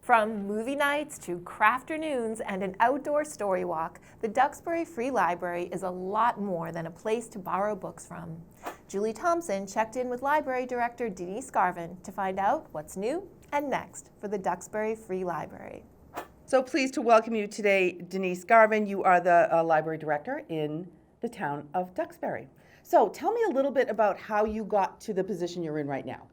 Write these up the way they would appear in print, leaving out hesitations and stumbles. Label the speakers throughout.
Speaker 1: From movie nights to crafternoons and an outdoor story walk, the Duxbury Free Library is a lot more than a place to borrow books from. Julie Thompson checked in with Library Director Denise Garvin to find out what's new and next for the Duxbury Free Library.
Speaker 2: So pleased to welcome you today, Denise Garvin. You are the Library Director in the town of Duxbury. So tell me a little bit about how you got to the position you're in right now.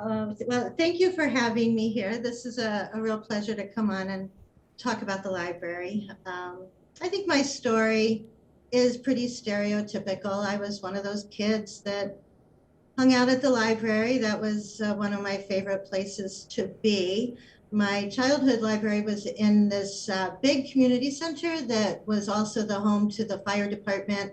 Speaker 3: Well, thank you for having me here. This is a real pleasure to come on and talk about the library. I think my story is pretty stereotypical. I was one of those kids that hung out at the library. That was one of my favorite places to be. My childhood library was in this big community center that was also the home to the fire department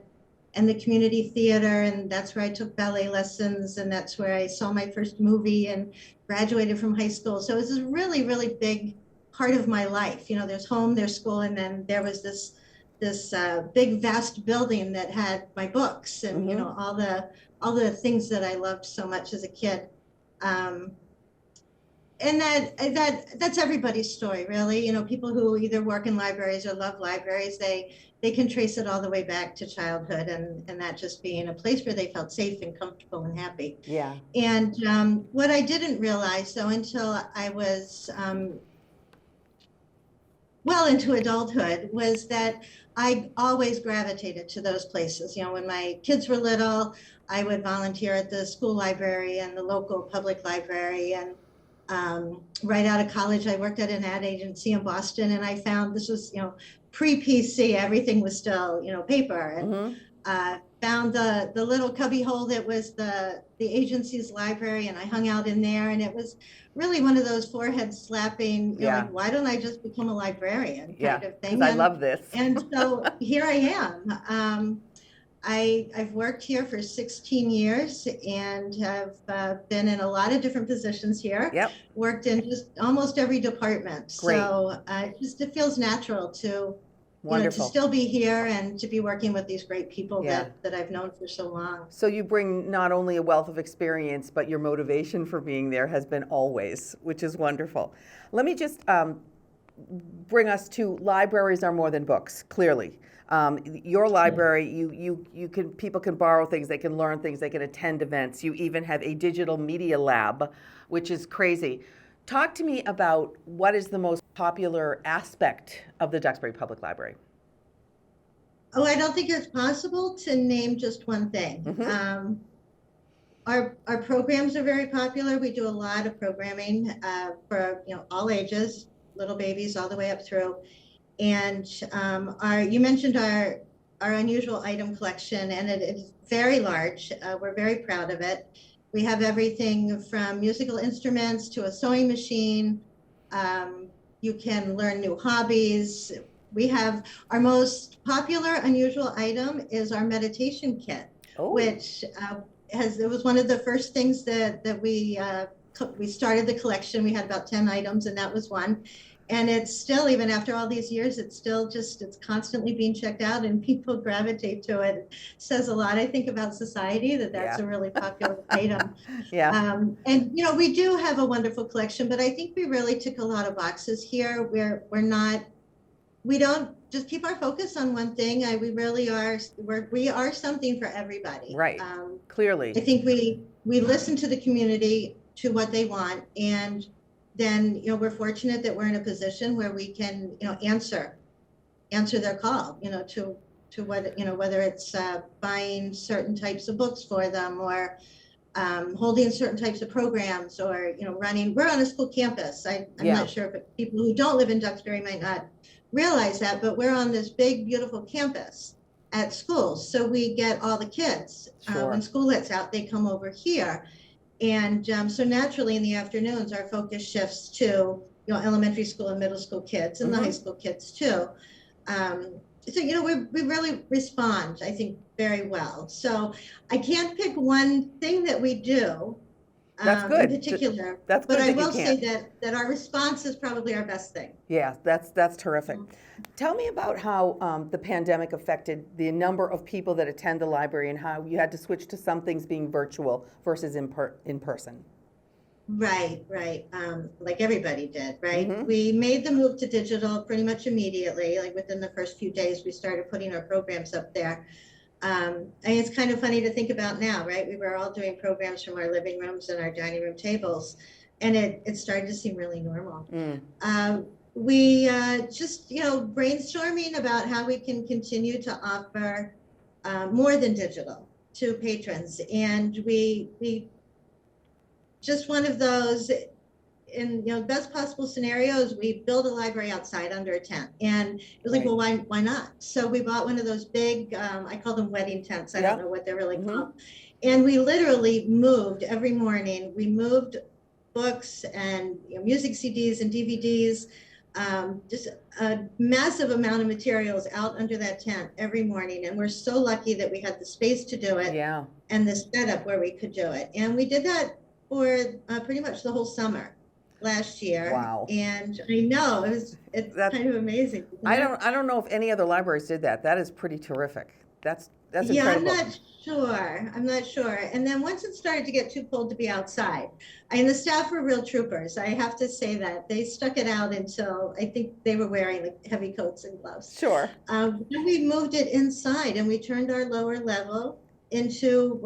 Speaker 3: and the community theater, and that's where I took ballet lessons, and that's where I saw my first movie and graduated from high school. So it was a really, really big part of my life. You know, there's home, there's school, and then there was this big, vast building that had my books and you know all the things that I loved so much as a kid. And that's everybody's story, really. You know, people who either work in libraries or love libraries, they can trace it all the way back to childhood and that just being a place where they felt safe and comfortable and happy.
Speaker 2: Yeah.
Speaker 3: And what I didn't realize, though, until I was well into adulthood, was that I always gravitated to those places. You know, when my kids were little, I would volunteer at the school library and the local public library. And right out of college, I worked at an ad agency in Boston, and I found this was, you know, pre-PC, everything was still, you know, paper, and found the little cubby hole that was the agency's library, and I hung out in there, and it was really one of those forehead slapping, you know, like, why don't I just become a librarian kind of thing?
Speaker 2: I love this.
Speaker 3: And so here I am. I've worked here for 16 years and have been in a lot of different positions here.
Speaker 2: Yep.
Speaker 3: Worked in just almost every department.
Speaker 2: Great.
Speaker 3: So it feels natural to, you know, to still be here and to be working with these great people that I've known for so long.
Speaker 2: So you bring not only a wealth of experience, but your motivation for being there has been always, which is wonderful. Let me just bring us to libraries are more than books, clearly. Your library, people can borrow things, they can learn things, they can attend events. You even have a digital media lab, which is crazy. Talk to me about what is the most popular aspect of the Duxbury Public Library.
Speaker 3: Oh, I don't think it's possible to name just one thing. Our programs are very popular. We do a lot of programming for, you know, all ages, little babies all the way up through. And you mentioned our unusual item collection, and it is very large. We're very proud of it. We have everything from musical instruments to a sewing machine. You can learn new hobbies. We have our most popular unusual item is our meditation kit, which it was one of the first things that we started the collection. We had about 10 items, and that was one. And it's still, even after all these years, it's still it's constantly being checked out, and people gravitate to it. It says a lot, I think, about society that's a really popular item. And, you know, we do have a wonderful collection, but I think we really tick a lot of boxes here. We don't just keep our focus on one thing. We really are, we are something for everybody.
Speaker 2: Right, clearly.
Speaker 3: I think we listen to the community, to what they want, and then, you know, we're fortunate that we're in a position where we can, you know, answer their call, you know, to what, you know, whether it's buying certain types of books for them, or holding certain types of programs, or, you know, we're on a school campus. I'm not sure if people who don't live in Duxbury might not realize that, but we're on this big, beautiful campus at schools. So we get all the kids. When school lets out, they come over here. And so naturally in the afternoons, our focus shifts to, you know, elementary school and middle school kids, and the high school kids too. So, you know, we really respond, I think, very well. So I can't pick one thing that we do
Speaker 2: That's good.
Speaker 3: in particular.
Speaker 2: That's good.
Speaker 3: But I will say that our response is probably our best thing.
Speaker 2: Yeah, that's terrific. Tell me about how the pandemic affected the number of people that attend the library, and how you had to switch to some things being virtual versus in person.
Speaker 3: Right. Like everybody did, right?
Speaker 2: Mm-hmm.
Speaker 3: We made the move to digital pretty much immediately. Like within the first few days, we started putting our programs up there. And it's kind of funny to think about now, right? We were all doing programs from our living rooms and our dining room tables, and it started to seem really normal.
Speaker 2: Mm.
Speaker 3: We just, brainstorming about how we can continue to offer more than digital to patrons. And we just one of those, in best possible scenarios, we build a library outside under a tent, and it was like,
Speaker 2: Right.
Speaker 3: well, why not? So we bought one of those big, I call them wedding tents, I
Speaker 2: Yeah.
Speaker 3: don't know what they're really
Speaker 2: Mm-hmm.
Speaker 3: called, and we literally moved every morning. We moved books and music CDs and DVDs, just a massive amount of materials out under that tent every morning, and we're so lucky that we had the space to do it.
Speaker 2: Yeah.
Speaker 3: And the setup where we could do it, and we did that for pretty much the whole summer last year.
Speaker 2: Wow.
Speaker 3: And I know it's kind of amazing.
Speaker 2: I don't know if any other libraries did that. That is pretty terrific. That's
Speaker 3: Yeah,
Speaker 2: incredible.
Speaker 3: I'm not sure. And then once it started to get too cold to be outside, and the staff were real troopers. I have to say that they stuck it out until I think they were wearing like heavy coats and gloves.
Speaker 2: Sure.
Speaker 3: Then we moved it inside, and we turned our lower level into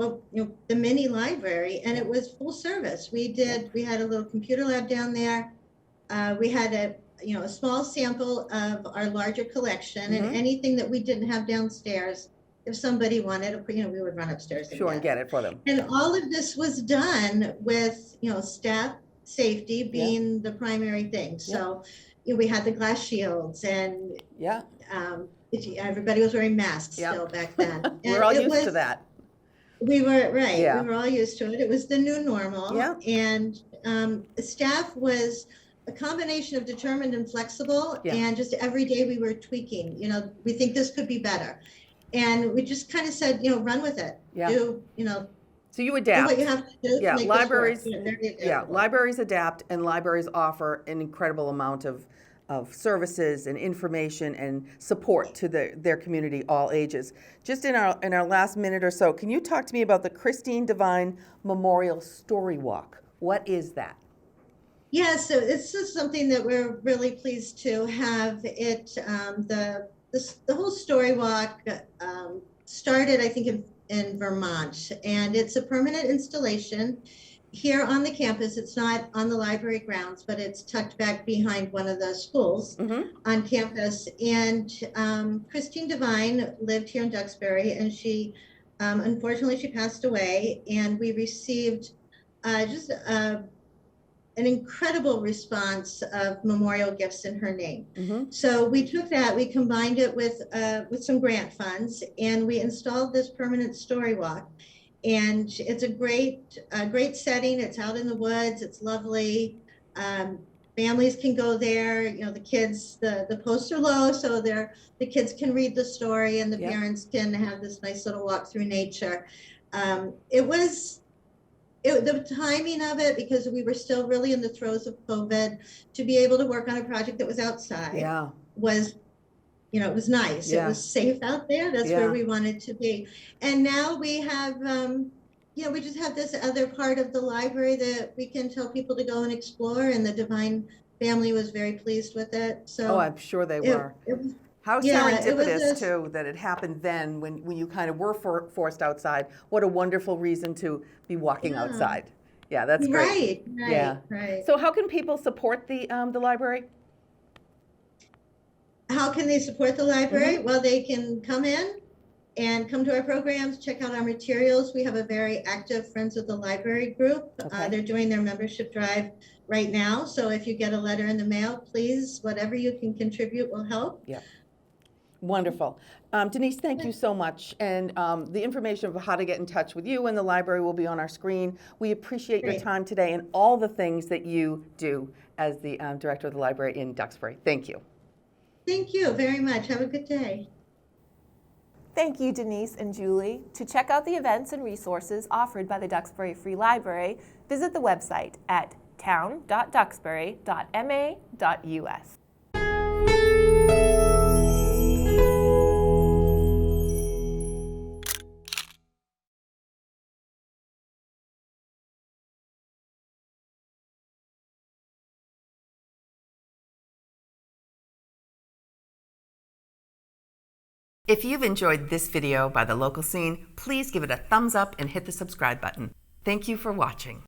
Speaker 3: the mini library, and it was full service. We had a little computer lab down there. We had a small sample of our larger collection,
Speaker 2: Mm-hmm.
Speaker 3: and anything that we didn't have downstairs, if somebody wanted, we would run upstairs
Speaker 2: and get it for them.
Speaker 3: And all of this was done with staff safety being the primary thing. So we had the glass shields, and everybody was wearing masks still back then.
Speaker 2: We're all used to that.
Speaker 3: We were right. Yeah. We were all used to it. It was the new normal.
Speaker 2: Yeah.
Speaker 3: And staff was a combination of determined and flexible. Yeah. And just every day we were tweaking. We think this could be better, and we just kind of said, run with it.
Speaker 2: Yeah. So you
Speaker 3: Do
Speaker 2: adapt.
Speaker 3: what you have to do.
Speaker 2: Yeah.
Speaker 3: To make
Speaker 2: Libraries.
Speaker 3: This work.
Speaker 2: Yeah. Libraries adapt, and libraries offer an incredible amount of services and information and support to their community, all ages. Just in our last minute or so, can you talk to me about the Christine Devine Memorial Story Walk? What is that?
Speaker 3: Yeah, so this is something that we're really pleased to have. It the whole story walk started, I think, in Vermont, and it's a permanent installation here on the campus. It's not on the library grounds, but it's tucked back behind one of the schools on campus. And Christine Devine lived here in Duxbury, and she unfortunately she passed away, and we received just an incredible response of memorial gifts in her name. So we took that, we combined it with some grant funds, and we installed this permanent story walk. And it's a great setting. It's out in the woods. It's lovely. Families can go there. The kids, the posts are low, so the kids can read the story, and the parents can have this nice little walk through nature. The timing of it, because we were still really in the throes of COVID, to be able to work on a project that was outside was, it was nice. It was safe out there. That's where we wanted to be. And now we have, we just have this other part of the library that we can tell people to go and explore, and the Devine family was very pleased with it. So
Speaker 2: I'm sure they were. How serendipitous, too, that it happened then when you kind of were forced outside. What a wonderful reason to be walking outside. Yeah, that's great.
Speaker 3: Right.
Speaker 2: So how can people support the library?
Speaker 3: How can they support the library? Well, they can come in and come to our programs, check out our materials. We have a very active Friends of the Library group. They're doing their membership drive right now. So if you get a letter in the mail, please, whatever you can contribute will help.
Speaker 2: Yeah. Wonderful. Denise, thank you so much. And the information of how to get in touch with you and the library will be on our screen. We appreciate your time today and all the things that you do as the director of the library in Duxbury. Thank you.
Speaker 3: Thank you very much. Have a good day.
Speaker 1: Thank you, Denise and Julie. To check out the events and resources offered by the Duxbury Free Library, visit the website at town.duxbury.ma.us.
Speaker 2: If you've enjoyed this video by The Local Scene, please give it a thumbs up and hit the subscribe button. Thank you for watching.